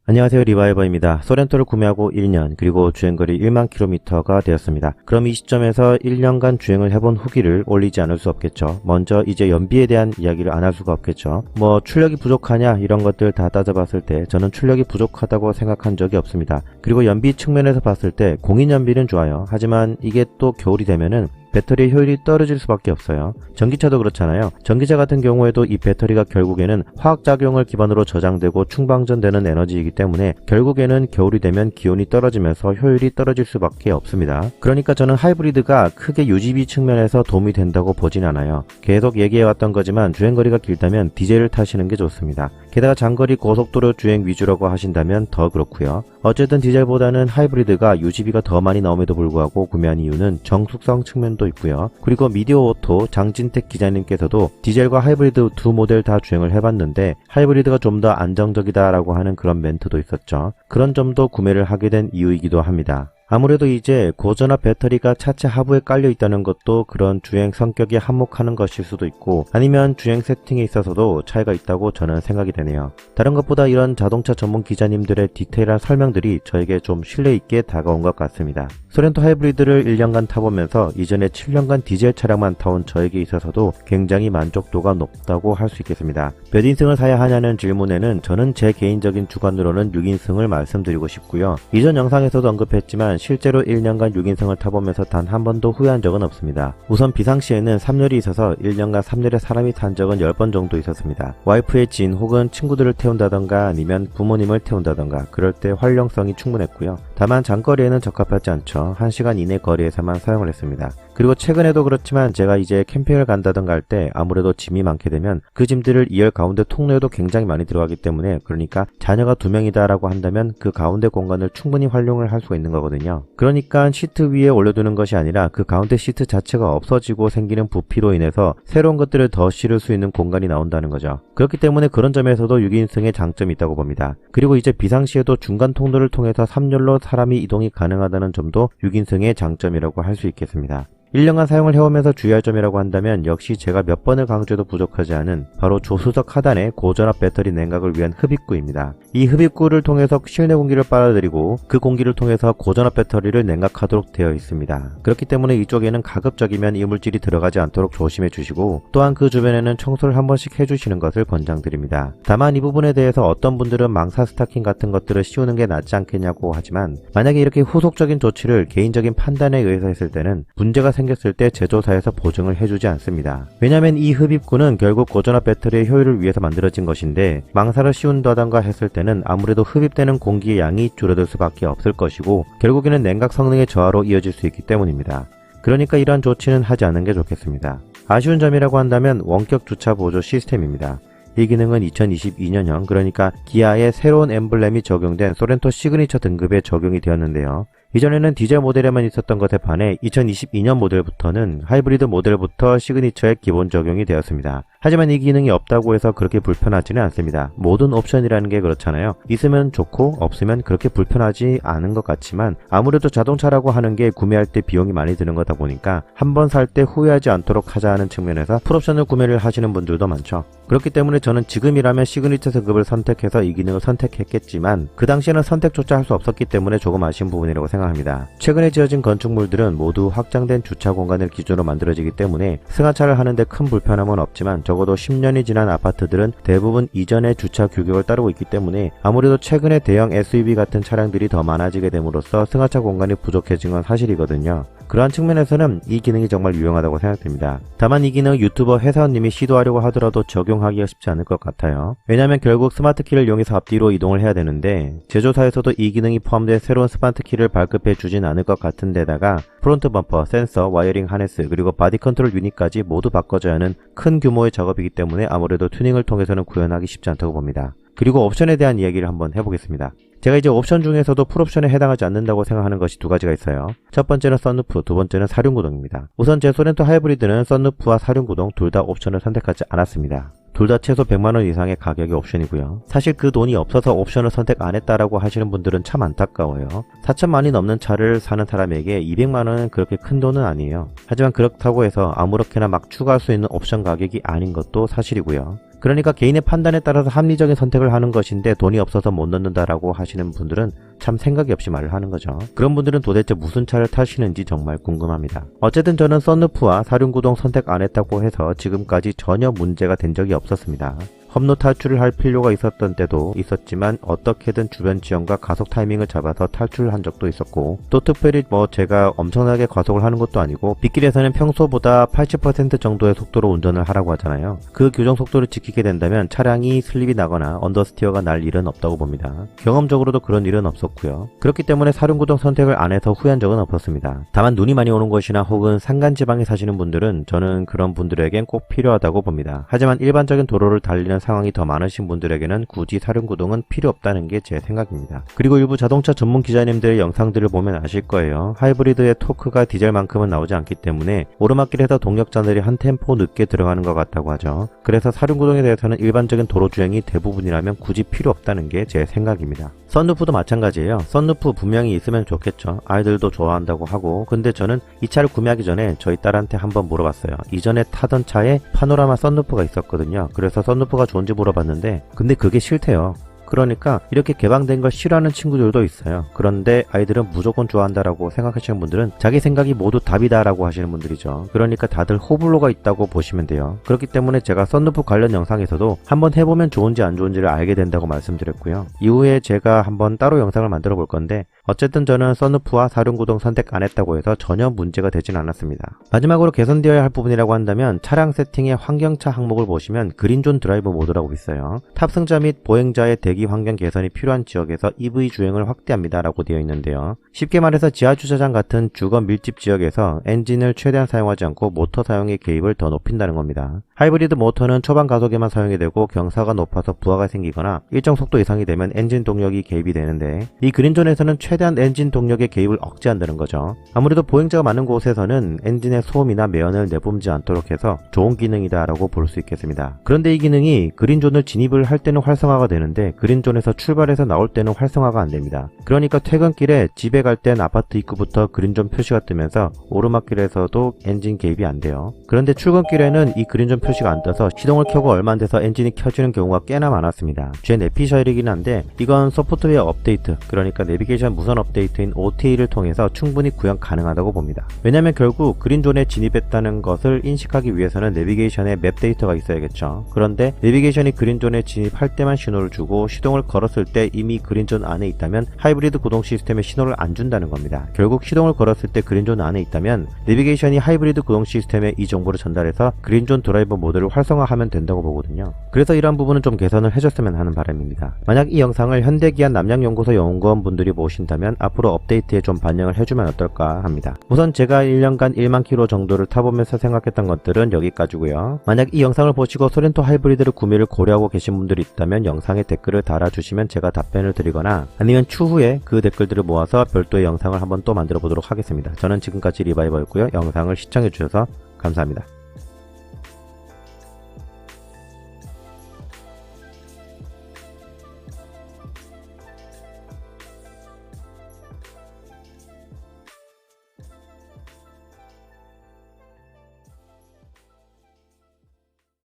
안녕하세요, 리바이버입니다. 소렌토를 구매하고 1년 그리고 주행거리 1만 킬로미터가 되었습니다. 그럼 이 시점에서 1년간 주행을 해본 후기를 올리지 않을 수 없겠죠. 먼저 이제 연비에 대한 이야기를 안 할 수가 없겠죠. 출력이 부족하냐 이런 것들 다 따져봤을 때 저는 출력이 부족하다고 생각한 적이 없습니다. 그리고 연비 측면에서 봤을 때 공인 연비는 좋아요. 하지만 이게 또 겨울이 되면은 배터리의 효율이 떨어질 수밖에 없어요. 전기차도 그렇잖아요. 전기차 같은 경우에도 이 배터리가 결국에는 화학작용을 기반으로 저장되고 충방전되는 에너지이기 때문에 결국에는 겨울이 되면 기온이 떨어지면서 효율이 떨어질 수밖에 없습니다. 그러니까 저는 하이브리드가 크게 유지비 측면에서 도움이 된다고 보진 않아요. 계속 얘기해왔던 거지만 주행거리가 길다면 디젤을 타시는 게 좋습니다. 게다가 장거리 고속도로 주행 위주라고 하신다면 더 그렇고요. 어쨌든 디젤보다는 하이브리드가 유지비가 더 많이 나옴에도 불구하고 구매한 이유는 정숙성 측면도 있고요. 그리고 미디어 오토 장진택 기자님께서도 디젤과 하이브리드 두 모델 다 주행을 해봤는데 하이브리드가 좀 더 안정적이다 라고 하는 그런 멘트도 있었죠. 그런 점도 구매를 하게 된 이유이기도 합니다. 아무래도 이제 고전압 배터리가 차체 하부에 깔려 있다는 것도 그런 주행 성격에 한몫하는 것일 수도 있고 아니면 주행 세팅에 있어서도 차이가 있다고 저는 생각이 되네요. 다른 것보다 이런 자동차 전문 기자님들의 디테일한 설명들이 저에게 좀 신뢰 있게 다가온 것 같습니다. 소렌토 하이브리드를 1년간 타보면서 이전에 7년간 디젤 차량만 타온 저에게 있어서도 굉장히 만족도가 높다고 할 수 있겠습니다. 몇 인승을 사야 하냐는 질문에는 저는 제 개인적인 주관으로는 6인승을 말씀드리고 싶고요. 이전 영상에서도 언급했지만 실제로 1년간 6인승을 타보면서 단 한 번도 후회한 적은 없습니다. 우선 비상시에는 3열이 있어서 1년간 3열에 사람이 탄 적은 10번 정도 있었습니다. 와이프의 지인 혹은 친구들을 태운다던가 아니면 부모님을 태운다던가 그럴 때 활용성이 충분했고요. 다만 장거리에는 적합하지 않죠. 1시간 이내 거리에서만 사용을 했습니다. 그리고 최근에도 그렇지만 제가 이제 캠핑을 간다던가 할 때 아무래도 짐이 많게 되면 그 짐들을 2열 가운데 통로에도 굉장히 많이 들어가기 때문에 그러니까 자녀가 2명이다 라고 한다면 그 가운데 공간을 충분히 활용을 할 수가 있는 거거든요. 그러니까 시트 위에 올려두는 것이 아니라 그 가운데 시트 자체가 없어지고 생기는 부피로 인해서 새로운 것들을 더 실을 수 있는 공간이 나온다는 거죠. 그렇기 때문에 그런 점에서도 6인승의 장점이 있다고 봅니다. 그리고 이제 비상시에도 중간 통로를 통해서 3열로 사람이 이동이 가능하다는 점도 6인승의 장점이라고 할 수 있겠습니다. 1년간 사용을 해오면서 주의할 점이라고 한다면 역시 제가 몇 번을 강조해도 부족하지 않은 바로 조수석 하단의 고전압 배터리 냉각을 위한 흡입구입니다. 이 흡입구를 통해서 실내 공기를 빨아들이고 그 공기를 통해서 고전압 배터리를 냉각하도록 되어 있습니다. 그렇기 때문에 이쪽에는 가급적이면 이물질이 들어가지 않도록 조심해 주시고 또한 그 주변에는 청소를 한 번씩 해주시는 것을 권장드립니다. 다만 이 부분에 대해서 어떤 분들은 망사 스타킹 같은 것들을 씌우는 게 낫지 않겠냐고 하지만 만약에 이렇게 후속적인 조치를 개인적인 판단에 의해서 했을 때는 문제가 생겼을 때 제조사에서 보증을 해주지 않습니다. 왜냐하면 이 흡입구는 결국 고전압 배터리의 효율을 위해서 만들어진 것인데 망사를 씌운다던가 했을 때는 아무래도 흡입되는 공기의 양이 줄어들 수밖에 없을 것이고 결국에는 냉각 성능의 저하로 이어질 수 있기 때문입니다. 그러니까 이러한 조치는 하지 않는 게 좋겠습니다. 아쉬운 점이라고 한다면 원격 주차 보조 시스템입니다. 이 기능은 2022년형 그러니까 기아의 새로운 엠블렘이 적용된 소렌토 시그니처 등급에 적용이 되었는데요. 이전에는 디젤 모델에만 있었던 것에 반해 2022년 모델부터는 하이브리드 모델부터 시그니처에 기본 적용이 되었습니다. 하지만 이 기능이 없다고 해서 그렇게 불편하지는 않습니다. 모든 옵션이라는 게 그렇잖아요. 있으면 좋고 없으면 그렇게 불편하지 않은 것 같지만 아무래도 자동차라고 하는 게 구매할 때 비용이 많이 드는 거다 보니까 한번 살 때 후회하지 않도록 하자는 측면에서 풀옵션을 구매를 하시는 분들도 많죠. 그렇기 때문에 저는 지금이라면 시그니처 등급을 선택해서 이 기능을 선택했겠지만 그 당시에는 선택조차 할 수 없었기 때문에 조금 아쉬운 부분이라고 생각합니다. 최근에 지어진 건축물들은 모두 확장된 주차 공간을 기준으로 만들어지기 때문에 승하차를 하는데 큰 불편함은 없지만 적어도 10년이 지난 아파트들은 대부분 이전의 주차 규격을 따르고 있기 때문에 아무래도 최근에 대형 SUV 같은 차량들이 더 많아지게 됨으로써 승하차 공간이 부족해진 건 사실이거든요. 그러한 측면에서는 이 기능이 정말 유용하다고 생각됩니다. 다만 이 기능 유튜버 회사원님이 시도하려고 하더라도 적용하기가 쉽지 않을 것 같아요. 왜냐하면 결국 스마트 키를 이용해서 앞뒤로 이동을 해야 되는데 제조사에서도 이 기능이 포함된 새로운 스마트 키를 발급해 주진 않을 것 같은 데다가 프론트 범퍼, 센서, 와이어링 하네스 그리고 바디 컨트롤 유닛까지 모두 바꿔줘야 하는 큰 규모의 작업이기 때문에 아무래도 튜닝을 통해서는 구현하기 쉽지 않다고 봅니다. 그리고 옵션에 대한 이야기를 한번 해보겠습니다. 제가 이제 옵션 중에서도 풀옵션에 해당하지 않는다고 생각하는 것이 두 가지가 있어요. 첫 번째는 썬루프, 두 번째는 사륜구동입니다. 우선 제 소렌토 하이브리드는 썬루프와 사륜구동 둘 다 옵션을 선택하지 않았습니다. 둘 다 최소 100만원 이상의 가격의 옵션이고요. 사실 그 돈이 없어서 옵션을 선택 안 했다라고 하시는 분들은 참 안타까워요. 4천만이 넘는 차를 사는 사람에게 200만원은 그렇게 큰 돈은 아니에요. 하지만 그렇다고 해서 아무렇게나 막 추가할 수 있는 옵션 가격이 아닌 것도 사실이고요. 그러니까 개인의 판단에 따라서 합리적인 선택을 하는 것인데 돈이 없어서 못 넣는다라고 하시는 분들은 참 생각이 없이 말을 하는 거죠. 그런 분들은 도대체 무슨 차를 타시는지 정말 궁금합니다. 어쨌든 저는 썬루프와 사륜구동 선택 안 했다고 해서 지금까지 전혀 문제가 된 적이 없었습니다. 험로 탈출을 할 필요가 있었던 때도 있었지만 어떻게든 주변 지형과 가속 타이밍을 잡아서 탈출을 한 적도 있었고, 또 특별히 제가 엄청나게 과속을 하는 것도 아니고 빗길에서는 평소보다 80% 정도의 속도로 운전을 하라고 하잖아요. 그 규정 속도를 지키게 된다면 차량이 슬립이 나거나 언더스티어가 날 일은 없다고 봅니다. 경험적으로도 그런 일은 없었고요. 그렇기 때문에 사륜구동 선택을 안 해서 후회한 적은 없었습니다. 다만 눈이 많이 오는 곳이나 혹은 산간지방에 사시는 분들은 저는 그런 분들에겐 꼭 필요하다고 봅니다. 하지만 일반적인 도로를 달리는 상황이 더 많으신 분들에게는 굳이 사륜구동은 필요 없다는 게 제 생각입니다. 그리고 일부 자동차 전문 기자님들의 영상들을 보면 아실 거예요. 하이브리드의 토크가 디젤만큼은 나오지 않기 때문에 오르막길에서 동력자들이 한 템포 늦게 들어가는 것 같다고 하죠. 그래서 사륜구동에 대해서는 일반적인 도로 주행이 대부분이라면 굳이 필요 없다는 게 제 생각입니다. 썬루프도 마찬가지예요. 썬루프 분명히 있으면 좋겠죠. 아이들도 좋아한다고 하고. 근데 저는 이 차를 구매하기 전에 저희 딸한테 한번 물어봤어요. 이전에 타던 차에 파노라마 썬루프가 있었거든요. 그래서 썬루프가 좋은지 물어봤는데 근데 그게 싫대요. 그러니까 이렇게 개방된 걸 싫어하는 친구들도 있어요. 그런데 아이들은 무조건 좋아한다라고 생각하시는 분들은 자기 생각이 모두 답이다라고 하시는 분들이죠. 그러니까 다들 호불호가 있다고 보시면 돼요. 그렇기 때문에 제가 썬루프 관련 영상에서도 한번 해보면 좋은지 안 좋은지를 알게 된다고 말씀드렸고요. 이후에 제가 한번 따로 영상을 만들어 볼 건데 어쨌든 저는 썬루프와 사륜구동 선택 안 했다고 해서 전혀 문제가 되진 않았습니다. 마지막으로 개선되어야 할 부분이라고 한다면 차량 세팅의 환경차 항목을 보시면 그린존 드라이브 모드라고 있어요. 탑승자 및 보행자의 대기 환경 개선이 필요한 지역에서 EV 주행을 확대합니다 라고 되어 있는데요. 쉽게 말해서 지하주차장 같은 주거 밀집 지역에서 엔진을 최대한 사용하지 않고 모터 사용의 개입을 더 높인다는 겁니다. 하이브리드 모터는 초반 가속에만 사용이 되고 경사가 높아서 부하가 생기거나 일정 속도 이상이 되면 엔진 동력이 개입이 되는데 이 그린존에서는 최대한 엔진 동력의 개입을 억제한다는 거죠. 아무래도 보행자가 많은 곳에서는 엔진의 소음이나 매연을 내뿜지 않도록 해서 좋은 기능이다 라고 볼 수 있겠습니다. 그런데 이 기능이 그린존을 진입을 할 때는 활성화가 되는데 그린존에서 출발해서 나올 때는 활성화가 안 됩니다. 그러니까 퇴근길에 집에 갈 땐 아파트 입구부터 그린존 표시가 뜨면서 오르막길에서도 엔진 개입이 안 돼요. 그런데 출근길에는 이 그린존 표시가 안 떠서 시동을 켜고 얼마 안 돼서 엔진이 켜지는 경우가 꽤나 많았습니다. 제 내피셜이긴 한데 이건 소프트웨어 업데이트, 그러니까 내비게이션 무선 업데이트인 OTA를 통해서 충분히 구현 가능하다고 봅니다. 왜냐면 결국 그린존에 진입했다는 것을 인식하기 위해서는 내비게이션에 맵 데이터가 있어야겠죠. 그런데 내비게이션이 그린존에 진입할 때만 신호를 주고 시동을 걸었을 때 이미 그린존 안에 있다면 하이브리드 구동 시스템에 신호를 안 준다는 겁니다. 결국 시동을 걸었을 때 그린존 안에 있다면 내비게이션이 하이브리드 구동 시스템에 이 정보를 전달해서 그린존 드라이버 모드를 활성화하면 된다고 보거든요. 그래서 이러한 부분은 좀 개선을 해줬으면 하는 바람입니다. 만약 이 영상을 현대기아 남양연구소 연구원 분들이 보신다면 앞으로 업데이트에 좀 반영을 해주면 어떨까 합니다. 우선 제가 1년간 1만 킬로 정도를 타보면서 생각했던 것들은 여기까지고요. 만약 이 영상을 보시고 소렌토 하이브리드를 구매를 고려하고 계신 분들이 있다면 영상에 댓글을 달아주시면 제가 답변을 드리거나 아니면 추후에 그 댓글들을 모아서 별도의 영상을 한번 또 만들어 보도록 하겠습니다. 저는 지금까지 리바이버였고요. 영상을 시청해주셔서 감사합니다.